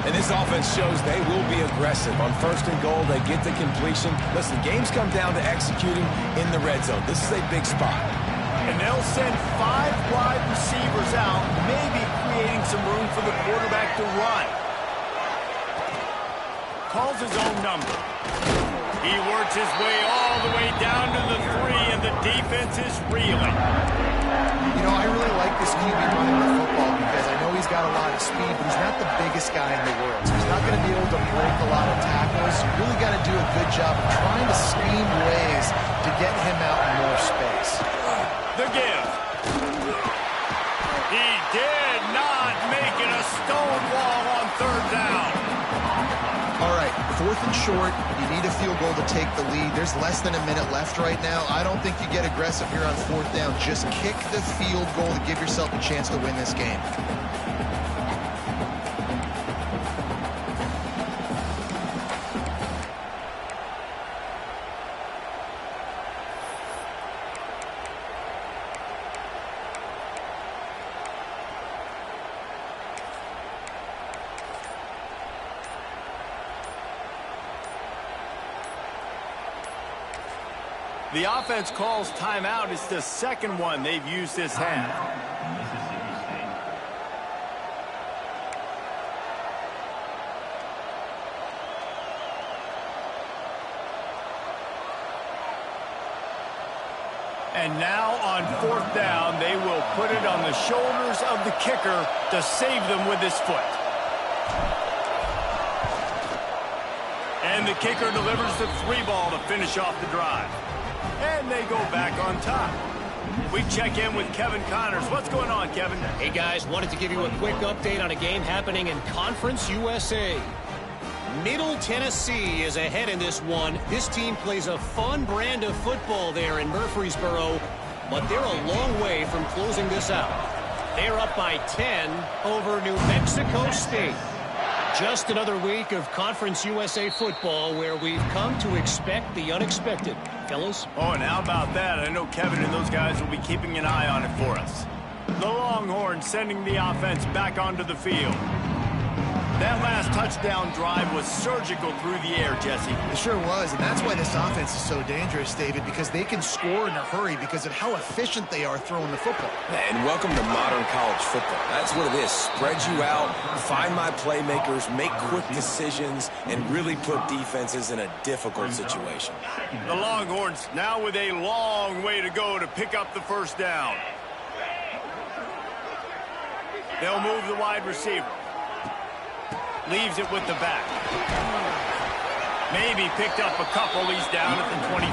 [SPEAKER 3] And this offense shows they will be aggressive. On 1st and goal, they get the completion. Listen, games come down to executing in the red zone. This is a big spot.
[SPEAKER 1] And they'll send 5 wide receivers out, maybe creating some room for the quarterback to run. Calls his own number. He works his way all the way down to the 3, and the defense is reeling.
[SPEAKER 2] You know, I really like this QB running the football because I know he's got a lot of speed, but he's not the biggest guy in the world. So he's not going to be able to break a lot of tackles. You really got to do a good job of trying to scheme ways to get him out in more space.
[SPEAKER 1] The give. He did not make it a stone wall on 3rd down.
[SPEAKER 2] All right, 4th and short. You need a field goal to take the lead. There's less than a minute left right now. I don't think you get aggressive here on 4th down. Just kick the field goal to give yourself a chance to win this game.
[SPEAKER 1] The offense calls timeout. It's the 2nd one they've used this half. And now on 4th down, they will put it on the shoulders of the kicker to save them with his foot. And the kicker delivers the 3 ball to finish off the drive. And they go back on top. We check in with Kevin Connors. What's going on, Kevin?
[SPEAKER 4] Hey, guys, wanted to give you a quick update on a game happening in Conference USA. Middle Tennessee is ahead in this one. This team plays a fun brand of football there in Murfreesboro, but they're a long way from closing this out. They're up by 10 over New Mexico State. Just another week of Conference USA football where we've come to expect the unexpected. Fellas?
[SPEAKER 1] Oh, and how about that? I know Kevin and those guys will be keeping an eye on it for us. The Longhorns sending the offense back onto the field. That last touchdown drive was surgical through the air, Jesse.
[SPEAKER 2] It sure was, and that's why this offense is so dangerous, David, because they can score in a hurry because of how efficient they are throwing the football.
[SPEAKER 3] And welcome to modern college football. That's what it is. Spread you out, find my playmakers, make quick decisions, and really put defenses in a difficult situation.
[SPEAKER 1] The Longhorns now with a long way to go to pick up the 1st down. They'll move the wide receiver. Leaves it with the back. Maybe picked up a couple. He's down at the 24.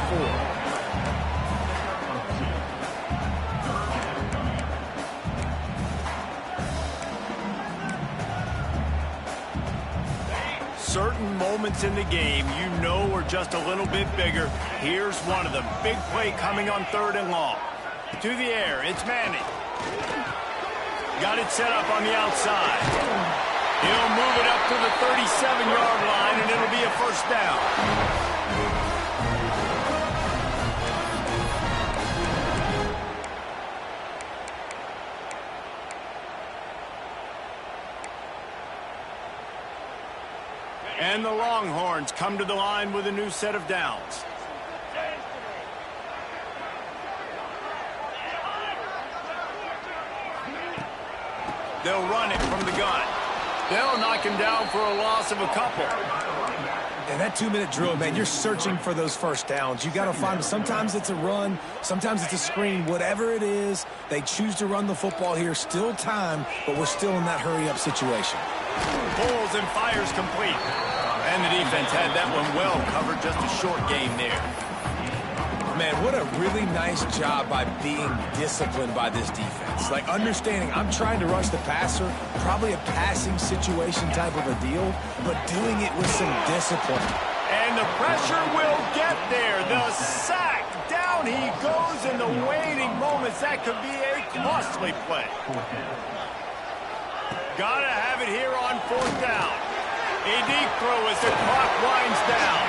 [SPEAKER 1] Certain moments in the game you know are just a little bit bigger. Here's one of them. Big play coming on 3rd and long. To the air, it's Manning. Got it set up on the outside. He'll move it up to the 37-yard line, and it'll be a 1st down. And the Longhorns come to the line with a new set of downs. They'll run it from the gun. They'll knock him down for a loss of a couple.
[SPEAKER 3] And that 2-minute drill, man, you're searching for those 1st downs. You got to find them. Sometimes it's a run. Sometimes it's a screen. Whatever it is, they choose to run the football here. Still time, but we're still in that hurry-up situation.
[SPEAKER 1] Pulls and fires complete. And the defense had that one well covered. Just a short game there.
[SPEAKER 3] Man, what a really nice job by being disciplined by this defense. Like, understanding I'm trying to rush the passer, probably a passing situation type of a deal, but doing it with some discipline.
[SPEAKER 1] And the pressure will get there. The sack. Down he goes in the waiting moments. That could be a costly play. Gotta have it here on 4th down. A deep throw as the clock winds down.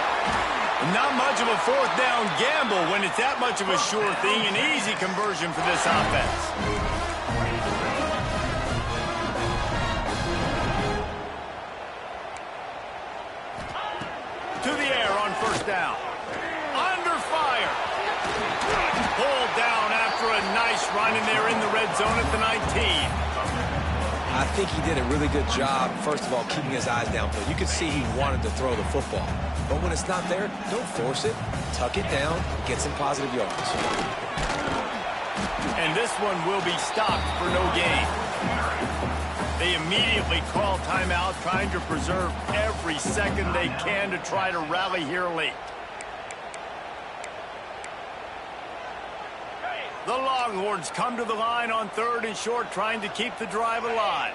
[SPEAKER 1] Not much of a fourth down gamble when it's that much of a sure thing. An easy conversion for this offense. To the air on first down. Under fire. Pulled down after a nice run, and they're in the red zone at the 19.
[SPEAKER 3] I think he did a really good job, first of all, keeping his eyes downfield. You could see he wanted to throw the football. But when it's not there, don't force it. Tuck it down, get some positive yards.
[SPEAKER 1] And this one will be stopped for no gain. They immediately call timeout, trying to preserve every second they can to try to rally here late. The Longhorns come to the line on 3rd and short, trying to keep the drive alive.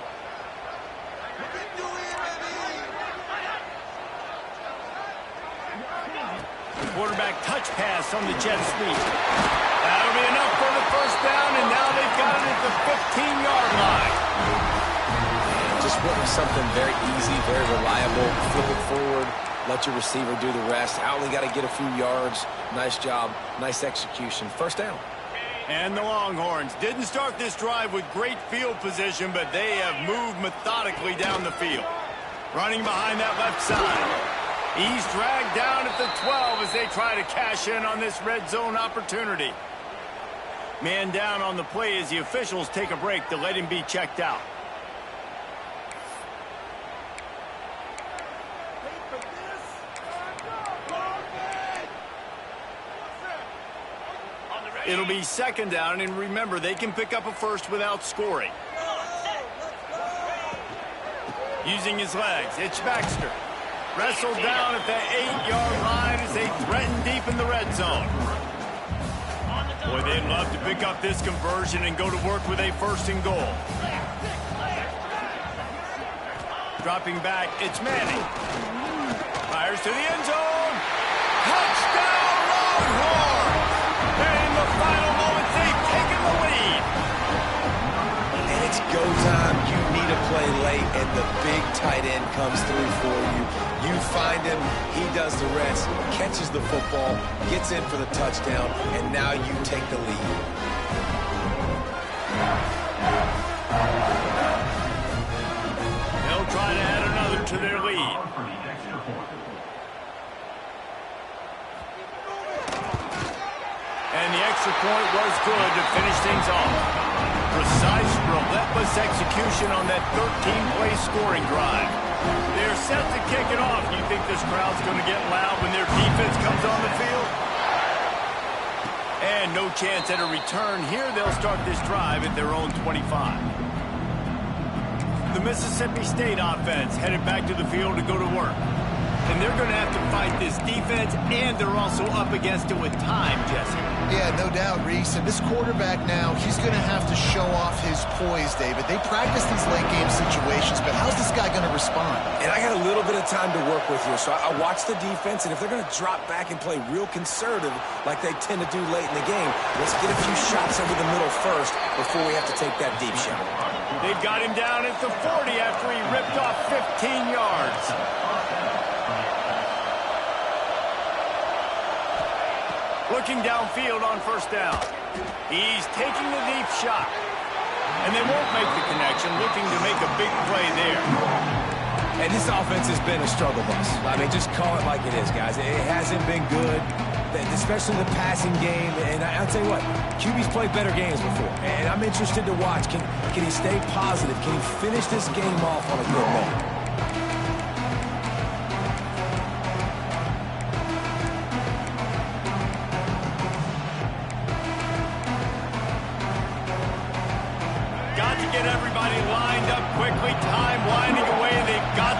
[SPEAKER 1] The quarterback touch pass on the jet sweep. That'll be enough for the first down, and now they've got it at the 15-yard line.
[SPEAKER 3] Just went something very easy, very reliable. Flip it forward, let your receiver do the rest. I only got to get a few yards. Nice job, nice execution. First down.
[SPEAKER 1] And the Longhorns didn't start this drive with great field position, but they have moved methodically down the field. Running behind that left side. He's dragged down at the 12 as they try to cash in on this red zone opportunity. Man down on the play as the officials take a break to let him be checked out. It'll be second down, and remember, they can pick up a first without scoring. Using his legs, it's Baxter. Wrestled down at the 8-yard line as they threaten deep in the red zone. Boy, they'd love to pick up this conversion and go to work with a 1st and goal. Dropping back, it's Manning. Fires to the end zone. Touchdown, Longhorns! And in the final moments, they've taken the lead.
[SPEAKER 3] And it's go time. You need a play late, and the big tight end comes through for you. You find him, he does the rest, catches the football, gets in for the touchdown, and now you take the lead.
[SPEAKER 1] They'll try to add another to their lead. And the extra point was good to finish things off. Precise, relentless execution on that 13-play scoring drive. They're set to kick it off. You think this crowd's going to get loud when their defense comes on the field? And no chance at a return here. They'll start this drive at their own 25. The Mississippi State offense headed back to the field to go to work. And they're going to have to fight this defense, and they're also up against it with time, Jesse.
[SPEAKER 2] Yeah, no doubt, Reese. And this quarterback now, he's going to have to show off his poise, David. They practice these late-game situations, but how's this guy going to respond?
[SPEAKER 3] And I got a little bit of time to work with here, so I watch the defense, and if they're going to drop back and play real conservative like they tend to do late in the game, let's get a few shots over the middle first before we have to take that deep shot.
[SPEAKER 1] They've got him down at the 40 after he ripped off 15 yards. Looking downfield on first down. He's taking the deep shot. And they won't make the connection, looking to make a big play there.
[SPEAKER 3] And this offense has been a struggle bus. I mean, just call it like it is, guys. It hasn't been good, especially the passing game. And I'll tell you what, QB's played better games before. And I'm interested to watch. Can he stay positive? Can he finish this game off on a good note?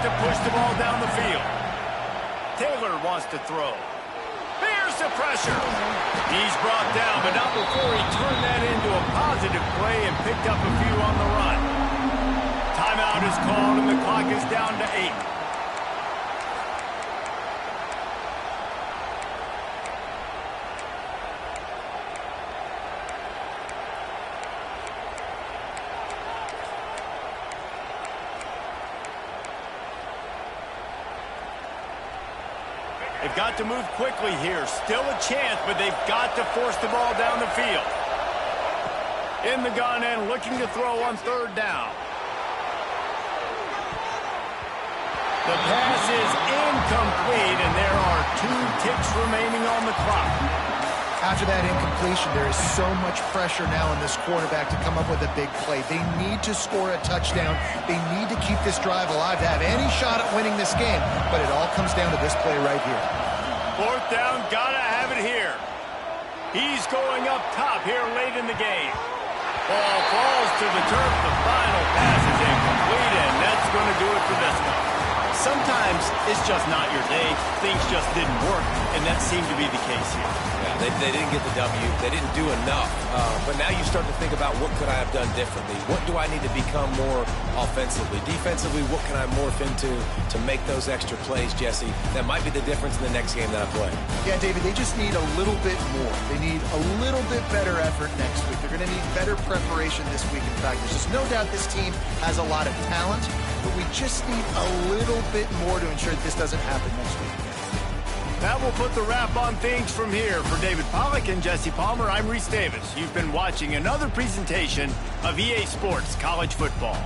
[SPEAKER 1] Push the ball down the field. Taylor wants to throw. Here's the pressure. He's brought down, but not before he turned that into a positive play and picked up a few on the run. Timeout is called, and the clock is down to 8. They've got to move quickly here. Still a chance, but they've got to force the ball down the field. In the gun and looking to throw on third down. The pass is incomplete, and there are 2 ticks remaining on the clock.
[SPEAKER 2] After that incompletion, there is so much pressure now on this quarterback to come up with a big play. They need to score a touchdown. They need to keep this drive alive to have any shot at winning this game. But it all comes down to this play right here.
[SPEAKER 1] Fourth down, gotta have it here. He's going up top here late in the game. Ball falls to the turf. The final pass is incomplete, and that's going to do it for this one. Sometimes it's just not your day. Things just didn't work, and that seemed to be the case here.
[SPEAKER 3] Yeah, they didn't get the W. They didn't do enough. But now you start to think about what could I have done differently? What do I need to become more offensively? Defensively, what can I morph into to make those extra plays, Jesse? That might be the difference in the next game that I play.
[SPEAKER 2] Yeah, David, they just need a little bit more. They need a little bit better effort next week. They're going to need better preparation this week in practice. There's no doubt this team has a lot of talent, but we just need a little bit more to ensure that this doesn't happen next week.
[SPEAKER 1] That will put the wrap on things from here. For David Pollack and Jesse Palmer, I'm Reese Davis. You've been watching another presentation of EA Sports College Football.